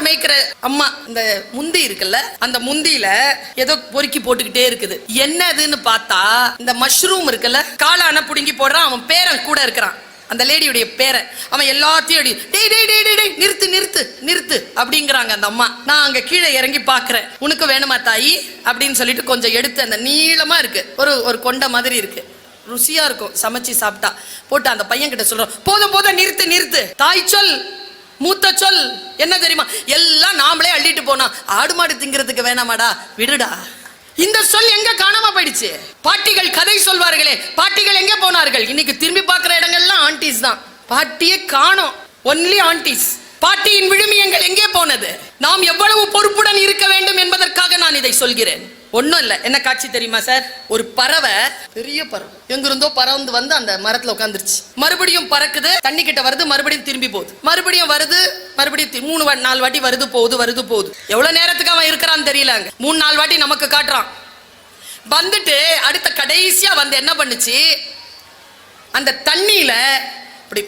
மேய்க்கிற அம்மா இந்த முந்தி இருக்குல்ல, அந்த முந்தியில ஏதோ பொறுக்கி போட்டுக்கிட்டே இருக்குது. என்னதுன்னு பார்த்தா இந்த மஷ்ரூம் இருக்குல்ல, காளான புடுங்கி போடுறான். அவன் பேரன் கூட இருக்கிறான், அந்த லேடியுடைய பேரன். அவன் எல்லாத்தையும் டேய் டேய் டேய் டேய் நிறுத்து நிறுத்து நிறுத்து அப்படிங்கிறாங்க அந்த அம்மா. நான் அங்க கீழே இறங்கி பாக்குறேன். உனக்கு வேணுமா தாயி அப்படின்னு சொல்லிட்டு கொஞ்சம் எடுத்து, அந்த நீளமா இருக்கு, ஒரு கொண்ட மாதிரி இருக்கு, ருசியா இருக்கும், சமைச்சு சாப்பிட்டா போட்டு அந்த பையன் கிட்ட சொல்றோம், போதும் போதும் நிறுத்து நிறுத்து, தாய் சொல் மூத்த சொல் என்ன தெரியுமா, எல்லாம் நாமளே அள்ளிட்டு போனோம், ஆடு மாடு திங்கிறதுக்கு வேணாமாடா விடுடா. இந்த சொல் எங்க காணாம போயிடுச்சு? பாட்டிகள் கதை சொல்வார்களே, பாட்டிகள் எங்க போனார்கள்? இன்னைக்கு திரும்பி பார்க்கிற இடங்கள்லாம் ஆண்டிஸ் தான். பாட்டியே காணோம், ஒன்லி ஆண்டிஸ். பாட்டியின் விழுமியங்கள் எங்கே போனது? நாம் எவ்வளவு பொறுப்புடன் இருக்க வேண்டும் என்பதற்காக நான் இதை சொல்கிறேன். ஒன்றும் இல்லை. என்ன காட்சி தெரியுமா சார்? ஒரு பறவை, பெரிய பறவை எங்கிருந்தோ பறந்து வந்து அந்த மரத்தில் உட்காந்துருச்சு. மறுபடியும் பறக்குது, தண்ணி கிட்ட வருது, மறுபடியும் திரும்பி போகுது, மறுபடியும் வருது, மறுபடியும் 3-4 வாட்டி வருது போகுது. எவ்வளவு நேரத்துக்கு அவன் இருக்கிறான்னு தெரியல. 3-4 வாட்டி நமக்கு காட்டுறான். வந்துட்டு அடுத்த கடைசியா வந்து என்ன பண்ணுச்சு, அந்த தண்ணியில இப்படி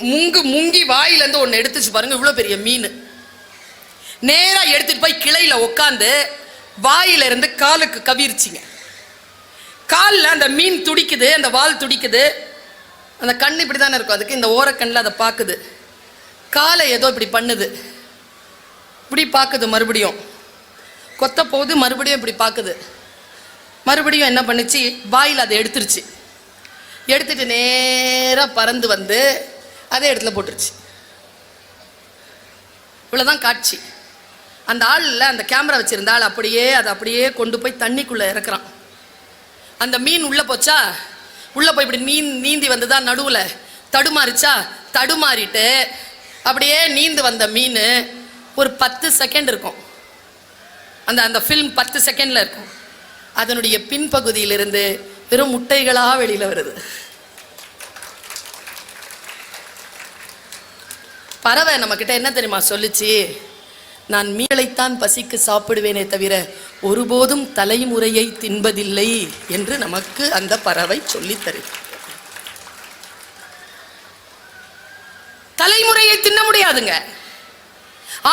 முங்கி வாயில இருந்து ஒன்னு எடுத்துச்சு பாருங்க. இவ்வளவு பெரிய மீன் நேரா எடுத்துட்டு போய் கிளையில உட்காந்து வாயில இருந்து காலுக்கு கவிர்ச்சிங்க. காலில் அந்த மீன் துடிக்குது, அந்த வால் துடிக்குது, அந்த கண் இப்படி தானே இருக்கும் அதுக்கு, இந்த ஓரக்கண்ணில் அதை பார்க்குது. காலை ஏதோ இப்படி பண்ணுது, இப்படி பார்க்குது, மறுபடியும் கொத்த போகுது, மறுபடியும் இப்படி பார்க்குது, மறுபடியும் என்ன பண்ணுச்சு, வாயில் அதை எடுத்துருச்சு. எடுத்துட்டு நேராக பறந்து வந்து அதே இடத்துல போட்டுருச்சு. இவ்வளோதான் காட்சி. அந்த ஆளில் அந்த கேமரா வச்சிருந்த ஆள் அதை அப்படியே கொண்டு போய் தண்ணிக்குள்ளே இறக்குறான். அந்த மீன் உள்ளே போச்சா, உள்ளே போய் இப்படி நீந்தி வந்துதா, நடுவில் தடுமாறிச்சா, தடுமாறிட்டு அப்படியே நீந்து வந்த மீன் ஒரு 10 செகண்ட் இருக்கும். அந்த ஃபில்ம் 10 செகண்டில் இருக்கும். அதனுடைய பின்பகுதியிலிருந்து வெறும் முட்டைகளாக வெளியில் வருது. பறவை நம்மக்கிட்ட என்ன தெரியுமா சொல்லிச்சு, நான் மீனைத்தான் பசிக்கு சாப்பிடுவேனே தவிர ஒருபோதும் தலைமுறையை தின்பதில்லை என்று நமக்கு அந்த பறவை சொல்லி தருது. தலைமுறையை தின்ன முடியாதுங்க.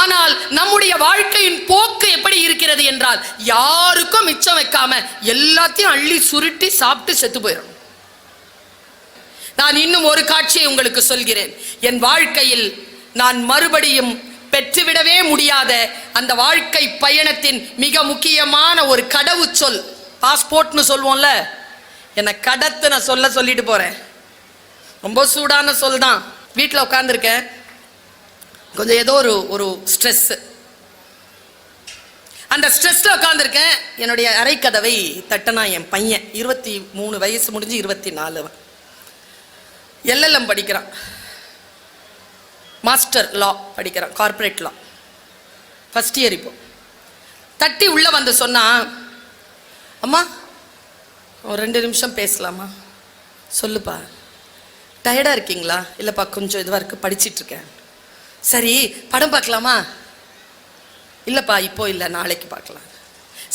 ஆனால் நம்முடைய வாழ்க்கையின் போக்கு எப்படி இருக்கிறது என்றால், யாருக்கும் மிச்சம் வைக்காம எல்லாத்தையும் அள்ளி சுருட்டி சாப்பிட்டு செத்து போயிடும். நான் இன்னும் ஒரு காட்சியை உங்களுக்கு சொல்கிறேன். என் வாழ்க்கையில் நான் மறுபடியும் பெற்றுவிடவே முடியாத அந்த வாழ்க்கை பயணத்தின் மிக முக்கியமான ஒரு கடவு சொல், பாஸ்போர்ட்னு சொல்லுவோம்ல, என்னை கடத்துன சொல்லிட்டு போறேன். ரொம்ப சூடான சொல் தான். வீட்டில் உட்காந்துருக்கேன், கொஞ்சம் ஏதோ ஒரு ஸ்ட்ரெஸ். அந்த ஸ்ட்ரெஸ்ல உட்காந்துருக்கேன். என்னுடைய அரைக்கதவை தட்டனா என் பையன், 23 வயசு முடிஞ்சு 24, LLM படிக்கிறான், மாஸ்டர் லா படிக்கிறான், கார்பரேட் லா, ஃபர்ஸ்ட் இயர். இப்போ தட்டி உள்ள வந்து சொன்னா, அம்மா ஒரு 2 நிமிஷம் பேசலாமா? சொல்லுப்பா. டயர்டாக இருக்கீங்களா? இல்லைப்பா கொஞ்சம் இதுவாக இருக்குது, படிச்சிட்ருக்கேன். சரி படம் பார்க்கலாமா? இல்லைப்பா இப்போ இல்லை, நாளைக்கு பார்க்கலாம்.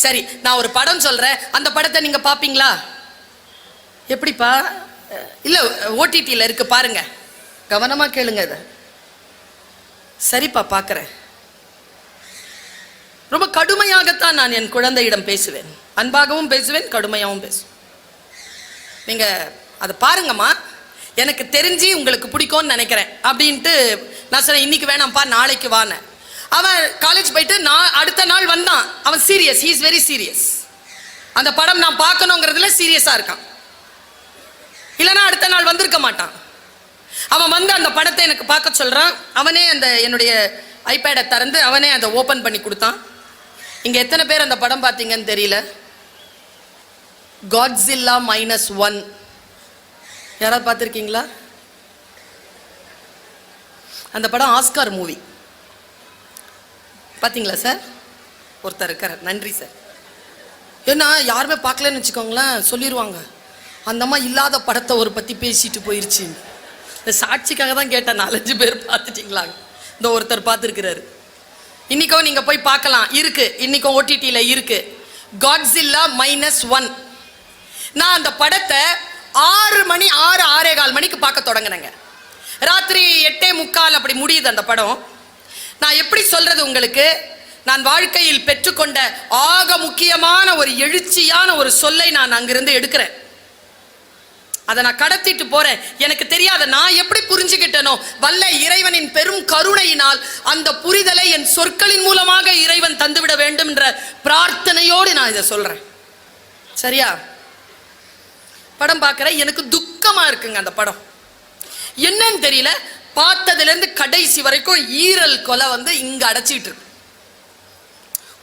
சரி நான் ஒரு படம் சொல்கிறேன், அந்த படத்தை நீங்கள் பார்ப்பீங்களா? எப்படிப்பா? இல்லை OTTயில் இருக்குது பாருங்க, கவனமாக கேளுங்க இதை. சரிப்பா பார்க்குறேன். ரொம்ப கடுமையாகத்தான் நான் என் குழந்தையிடம் பேசுவேன், அன்பாகவும் பேசுவேன், கடுமையாகவும் பேசுவேன். நீங்கள் அதை பாருங்கம்மா, எனக்கு தெரிஞ்சு உங்களுக்கு பிடிக்கும்னு நினைக்கிறேன் அப்படின்ட்டு நான் சொன்னேன். இன்னைக்கு வேணாம்ப்பா, நாளைக்கு வான. அவன் காலேஜ் போயிட்டு அடுத்த நாள் வந்தான். அவன் serious, he is very serious. அந்த படம் நான் பார்க்கணுங்கிறதுல சீரியஸாக இருக்கான். இல்லைன்னா அடுத்த நாள் வந்திருக்க மாட்டான். அவன் வந்து அந்த படத்தை எனக்கு பார்க்க சொல்கிறான். அவனே அந்த என்னுடைய ஐபேடை திறந்து அவனே அதை ஓப்பன் பண்ணி கொடுத்தான். இங்கே எத்தனை பேர் அந்த படம் பார்த்தீங்கன்னு தெரியல, காட்ஸில்லா -1. யாராவது பார்த்துருக்கீங்களா? அந்த படம் ஆஸ்கார் மூவி. பார்த்தீங்களா சார்? ஒருத்தர் இருக்கார், நன்றி சார். ஏன்னா யாருமே பார்க்கலன்னு வச்சுக்கோங்களேன், சொல்லிடுவாங்க அந்த அம்மா இல்லாத படத்தை ஒரு பற்றி பேசிட்டு போயிடுச்சு. இந்த சாட்சிக்காக தான் கேட்டேன், 4-5 பேர் பார்த்துட்டிங்களா? இந்த ஒருத்தர் பார்த்துருக்கிறாரு. இன்றைக்கும் நீங்கள் போய் பார்க்கலாம், இருக்குது, இன்றைக்கும் OTTயில் இருக்குது, காட்ஸில்லா -1. நான் அந்த படத்தை 6:15 மணிக்கு பார்க்க தொடங்கினேங்க. ராத்திரி 8:45 அப்படி முடியுது அந்த படம். நான் எப்படி சொல்கிறது உங்களுக்கு, நான் வாழ்க்கையில் பெற்றுக்கொண்ட ஆக முக்கியமான ஒரு எழுச்சியான ஒரு சொல்லை நான் அங்கிருந்து எடுக்கிறேன். அதை நான் கடத்திட்டு போறேன். எனக்கு தெரியாத நான் எப்படி புரிஞ்சுக்கிட்டனோ வல்ல இறைவனின் பெரும் கருணையினால் அந்த புரிதலை என் சொற்களின் மூலமாக இறைவன் தந்துவிட வேண்டும் என்ற பிரார்த்தனையோடு நான் இதை சொல்றேன். சரியா? படம் பார்க்கிறேன், எனக்கு துக்கமா இருக்குங்க. அந்த படம் என்னன்னு தெரியல, பார்த்ததுல இருந்து கடைசி வரைக்கும் ஈரல் கொலை இங்க அடைச்சிட்டு இருக்கு.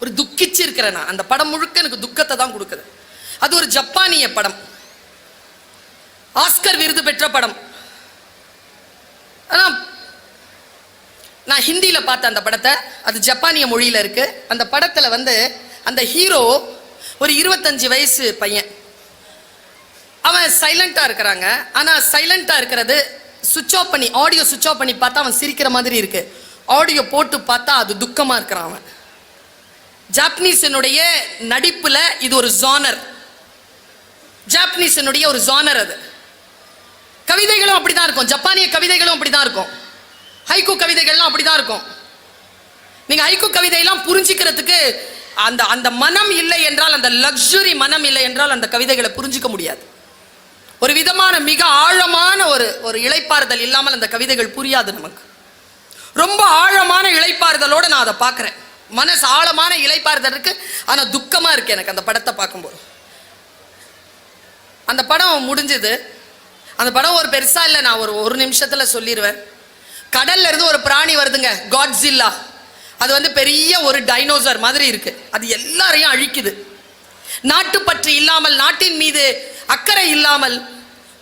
ஒரு துக்கிச்சு இருக்கிறேன் நான். அந்த படம் முழுக்க எனக்கு துக்கத்தை தான் கொடுக்குது. அது ஒரு ஜப்பானிய படம், ஆஸ்கர் விருது பெற்ற படம். நான் ஹிந்தியில பார்த்தேன் அந்த படத்தை, அது ஜப்பானிய மொழியில இருக்கு. அந்த படத்துல அந்த ஹீரோ ஒரு 25 வயசு பையன். அவன் சைலண்டா இருக்கிறாங்க. ஆனா சைலண்டா இருக்கிறது சுவிட்ச் ஆஃப் பண்ணி, ஆடியோ சுவிட்ச் ஆஃப் பண்ணி பார்த்தா அவன் சிரிக்கிற மாதிரி இருக்கு. ஆடியோ போட்டு பார்த்தா அது துக்கமா இருக்கிறான் அவன். ஜாப்பனீஸினுடைய நடிப்புல இது ஒரு ஜானர், ஜாப்பனீஸினுடைய ஒரு ஜானர். அது கவிதைகளும் அப்படிதான் இருக்கும், ஜப்பானிய கவிதைகளும் அப்படிதான் இருக்கும், ஹைக்கூ கவிதைகள்லாம் அப்படிதான் இருக்கும். நீங்க ஹைக்கூ கவிதையெல்லாம் புரிஞ்சுக்கிறதுக்கு அந்த அந்த மனம் இல்லை என்றால், அந்த லக்ஸுரி மனம் இல்லை என்றால் அந்த கவிதைகளை புரிஞ்சிக்க முடியாது. ஒரு விதமான மிக ஆழமான ஒரு இளைப்பாறுதல் இல்லாமல் அந்த கவிதைகள் புரியாது நமக்கு. ரொம்ப ஆழமான இளைப்பாறுதலோடு நான் அதை பார்க்கிறேன். மனசு ஆழமான இளைப்பாறுதல் இருக்கு, ஆனா துக்கமா இருக்கு எனக்கு அந்த படத்தை பார்க்கும்போது. அந்த படம் முடிஞ்சது. அந்த படம் ஒரு பெருசா இல்லை, நான் ஒரு நிமிஷத்துல சொல்லிடுவேன். கடல்ல இருந்து ஒரு பிராணி வருதுங்க, காட்ஸில்லா. அது பெரிய ஒரு டைனோசர் மாதிரி இருக்கு. அது எல்லாரையும் அழிக்குது. நாட்டுப்பற்று இல்லாமல், நாட்டின் மீது அக்கறை இல்லாமல்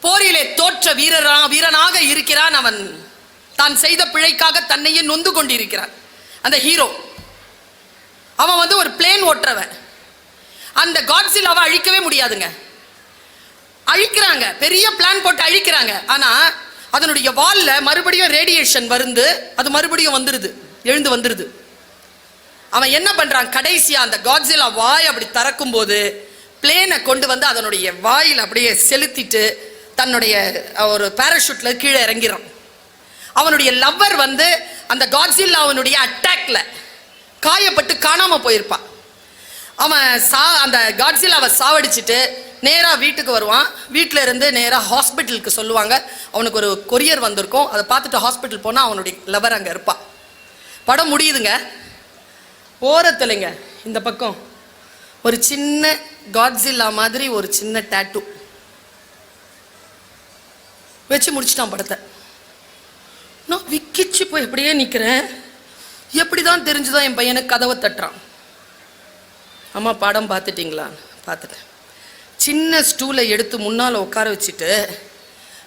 போரிலே தோற்ற வீரனாக இருக்கிறான் அவன். தான் செய்த பிழைக்காக தன்னையே நொந்து கொண்டிருக்கிறான் அந்த ஹீரோ. அவன் ஒரு பிளேன் ஓட்டுறவன். அந்த காட்ஸில்லாவை அழிக்கவே முடியாதுங்க. அழிக்கிறாங்க, பெரிய பிளான் போட்டு அழிக்கிறாங்க. ஆனா அதனுடைய வால்ல மறுபடியும் ரேடியேஷன் அது மறுபடியும் எழுந்து வந்துருது. அவன் என்ன பண்றான், கடைசியா அந்த காட்ஸில்லா வாய் அப்படி திறக்கும் போது பிளேனை கொண்டு அதனுடைய வாயில் அப்படியே செலுத்திட்டு தன்னுடைய ஒரு பாராசூட்ல கீழே இறங்கிறான். அவனுடைய லவ்வர் அந்த காட்ஸில்லாவினுடைய அட்டாக்ல காயப்பட்டு காணாம போயிருப்பான். அவன் அந்த காட்ஸில்லாவை சாவடிச்சுட்டு நேரா வீட்டுக்கு வருவான். வீட்டுல இருந்து நேரா ஹாஸ்பிட்டலுக்கு சொல்லுவாங்க. அவனுக்கு ஒரு கொரியர் வந்திருக்கும். அதை பார்த்துட்டு ஹாஸ்பிட்டல் போனா அவனுடைய லவர் அங்க இருப்பான். படம் முடியுதுங்க. ஓரத்துலங்க இந்த பக்கம் ஒரு சின்ன காட்ஸில்லா மாதிரி ஒரு சின்ன டாட்டூ வச்சு முடிச்சிட்டான் படத்தை. நான் விக்கிச்சு போய் எப்படியே நிக்கிறேன். எப்படிதான் தெரிஞ்சுதோ என் பையனுக்கு கதவை தட்டுறான். அம்மா படம் பார்த்துட்டீங்களா? பார்த்துட்டேன். சின்ன ஸ்டூலை எடுத்து முன்னால உட்கார வச்சுட்டு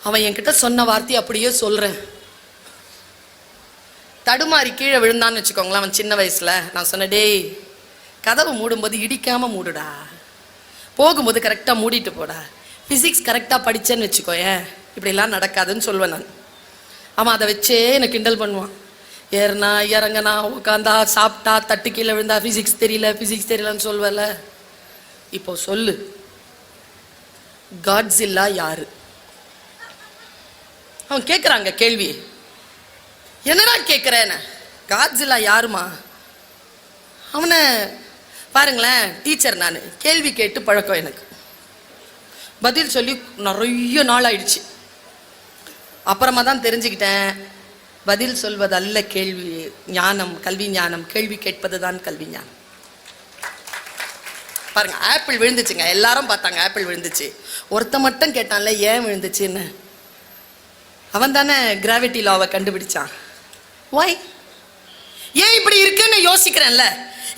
அவன் என்கிட்ட சொன்ன வார்த்தையை அப்படியே சொல்றேன். தடுமாறி கீழே விழுந்தான்னு வச்சுக்கோங்களேன். அவன் சின்ன வயசுல நான் சொன்னேன், டேய் கதவை மூடும்போது இடிக்காம மூடுடா, போகும்போது கரெக்டா மூடிட்டு போடா, பிசிக்ஸ் கரெக்டா படிச்சேன்னு வச்சுக்கோயேன் இப்படிலாம் நடக்காதுன்னு சொல்வேன் நான். அவன் அதை வச்சே என்னை கிண்டல் பண்ணுவான். ஏறினா இறங்கினா உட்காந்தா சாப்பிட்டா தட்டு கீழே விழுந்தா பிசிக்ஸ் தெரியலன்னு சொல்வல. இப்போ சொல்லு, காட்ஸில்லா யாரு? அவன் கேட்குறாங்க கேள்வி. என்னடா கேட்குறேன், காட்ஸில்லா யாருமா? அவனை பாருங்களேன், டீச்சர் நான், கேள்வி கேட்டு பழக்கம் எனக்கு. பதில் சொல்லி நிறைய நாள் ஆயிடுச்சு. அப்புறமா தான் தெரிஞ்சுக்கிட்டேன், பதில் சொல்வது அல்ல கேள்வி ஞானம், கல்வி ஞானம், கேள்வி கேட்பது தான் கல்வி ஞானம். பாருங்க, ஆப்பிள் விழுந்துச்சுங்க. எல்லாரும் பார்த்தாங்க ஆப்பிள் விழுந்துச்சு. ஒருத்த மட்டும் கேட்டான்ல ஏன் விழுந்துச்சுன்னு. அவன் தானே கிராவிட்டி லாவை கண்டுபிடிச்சான். Why? ஏன் இப்படி இருக்குன்னு யோசிக்கிறேன்ல.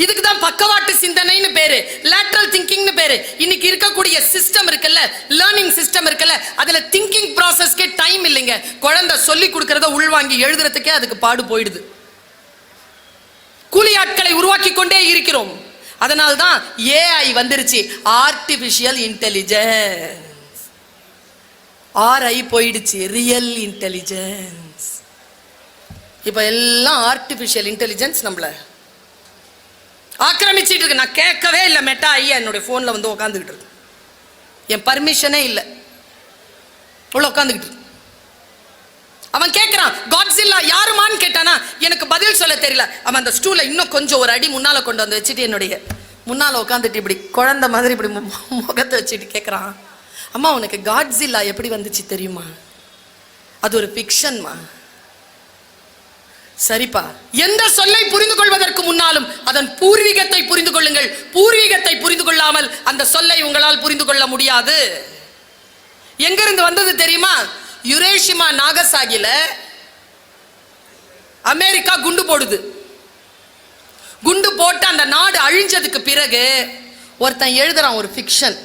இதுக்கு தான் பக்கவாட்டு சிந்தனைன்னு பேரு, லேட்டரல் திங்கிங்னு பேரு. இன்னைக்கு இருக்கக்கூடிய சிஸ்டம் இருக்குல்ல, லேர்னிங் சிஸ்டம் இருக்குல்ல, அதுல திங்கிங் ப்ராசஸ்க்கே டைம் இல்லைங்க. குழந்தை சொல்லி கொடுக்கறத உள்வாங்கி எழுதுறதுக்கே அதுக்கு பாடு போயிடுது. கூலி ஆட்களை உருவாக்கி கொண்டே இருக்கிறோம். அதனால்தான் ஏஐ வந்துருச்சு, ஆர்டிபிஷியல் இன்டெலிஜென்ஸ். ஆர்ஐ போயிடுச்சு, ரியல் இன்டெலிஜென்ஸ். இப்ப எல்லாம் ஆர்டிபிஷியல் இன்டெலிஜென்ஸ் நம்மள ஆக்கிரமிச்சிட்டு இருக்கு. நான் கேட்கவே இல்லை, மெட்டா ஐயா என்னுடைய போன்ல உட்காந்துக்கிட்டு இருக்கு. என் பர்மிஷனே இல்லை, உள்ள உட்காந்துக்கிட்டு. அவன் கேட்கிறான், காட்ஸில்லா யாருமான்னு கேட்டானா, எனக்கு பதில் சொல்ல தெரியல. அவன் அந்த ஸ்டூலை இன்னும் கொஞ்சம் ஒரு அடி முன்னால கொண்டு வந்து வச்சுட்டு என்னுடைய முன்னால உட்காந்துட்டு இப்படி குழந்தை மாதிரி இப்படி முகத்தை வச்சுட்டு கேட்குறான், அம்மா உனக்கு காட்ஸில்லா எப்படி வந்துச்சு தெரியுமா? அது ஒரு ஃபிக்ஷன்மா. சரிப்பா, எந்த சொல்லை புரிந்து கொள்வதற்கு முன்னாலும் அதன் பூர்வீகத்தை புரிந்து கொள்ளுங்கள். பூர்வீகத்தை புரிந்து கொள்ளாமல் அந்த சொல்லை உங்களால் புரிந்து கொள்ள முடியாது. எங்கிருந்து வந்தது தெரியுமா? யுரேஷிமா நாகசாகில அமெரிக்கா குண்டு போடுது. குண்டு போட்டு அந்த நாடு அழிஞ்சதுக்கு பிறகு ஒருத்தன் எழுதுறான் ஒரு ஃபிக்ஷன்.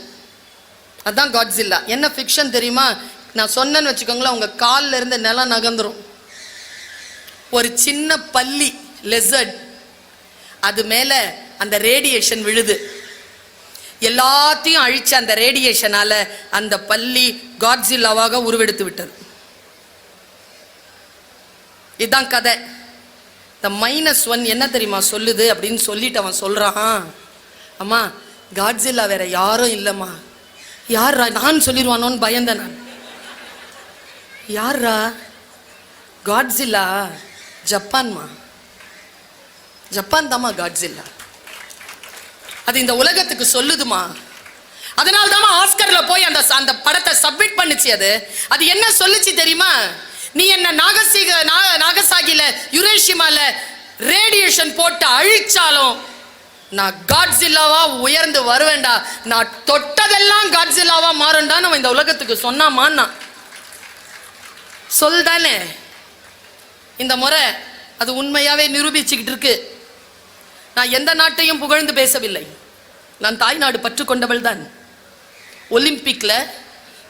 அதான் காட்ஸில்லா. என்ன ஃபிக்ஷன் தெரியுமா? நான் சொன்னேன்னு வச்சுக்கோங்களேன், உங்க காலில் இருந்து நிலம் நகர்ந்துரும். ஒரு சின்ன பல்லி லெசர்ட், அது மேல அந்த ரேடியேஷன் விழுது. எல்லாத்தையும் அழிச்ச அந்த ரேடியேஷனால அந்த பல்லி காட்ஸில்லாவாக உருவெடுத்து விட்டது. இதுதான் கதை. இந்த -1 என்ன தெரியுமா சொல்லுது அப்படின்னு சொல்லிட்டு அவன் சொல்றான், அம்மா காட்ஸில்லா வேற யாரும் இல்லம்மா. யாரா? நான் சொல்லிடுவானோன்னு பயந்தேன் நான். யாரா? காட்ஸில்லா ஜப்பான்மா. ஜப்பான் தாமா காட்ஸில்லா. அது இந்த உலகத்துக்கு சொல்லுதுமா. அதனால தான் ஆஸ்கர்ல போய் அந்த படத்தை சப்மிட் பண்ணுச்சு. அது என்ன சொல்லுச்சு தெரியுமா? நீ என்ன நாகசாகில யுரேஷிமால ரேடியேஷன் போட்டு அழிச்சாலும் நான் காட்ஸில்லாவா உயர்ந்து வருவேண்டா. நான் தொட்டதெல்லாம் காட்ஸில்லாவா மாறுண்டா. நம்ம இந்த உலகத்துக்கு சொன்னாமான்னா சொல் தானே. இந்த முறை அது உண்மையாவே நிரூபிச்சுக்கிட்டு இருக்கு. நான் எந்த நாட்டையும் புகழ்ந்து பேசவில்லை. நான் தாய்நாடு பற்று கொண்டவள் தான். ஒலிம்பிக்ல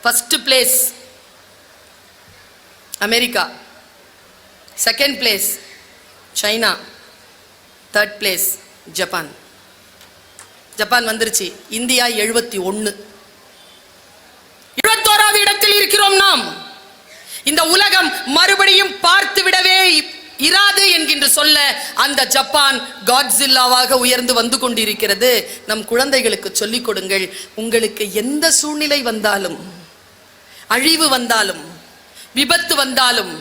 first place America, second place China, third place Japan. Japan வந்துருச்சு. இந்தியா 71. 21வது இடத்தில் இருக்கிறோம் நாம். இந்த உலகம் மறுபடியும் பார்த்து விடவே இராது என்கின்ற சொல்ல அந்த ஜப்பான் காட்ஸில்லாவாக உயர்ந்து வந்து கொண்டிருக்கிறது. நம் குழந்தைகளுக்கு சொல்லிக் கொடுங்கள். உங்களுக்கு எந்த சூழ்நிலை வந்தாலும், அழிவு வந்தாலும், விபத்து வந்தாலும்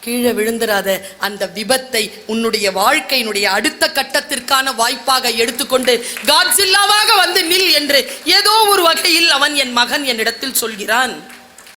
கீழே விழுந்துராத. அந்த விபத்தை உன்னுடைய வாழ்க்கையினுடைய அடுத்த கட்டத்திற்கான வாய்ப்பாக எடுத்துக்கொண்டு காட்ஸில்லாவாக வந்து நில் என்று ஏதோ ஒரு வகையில் அவன் என் மகன் என்னிடத்தில் சொல்கிறான்.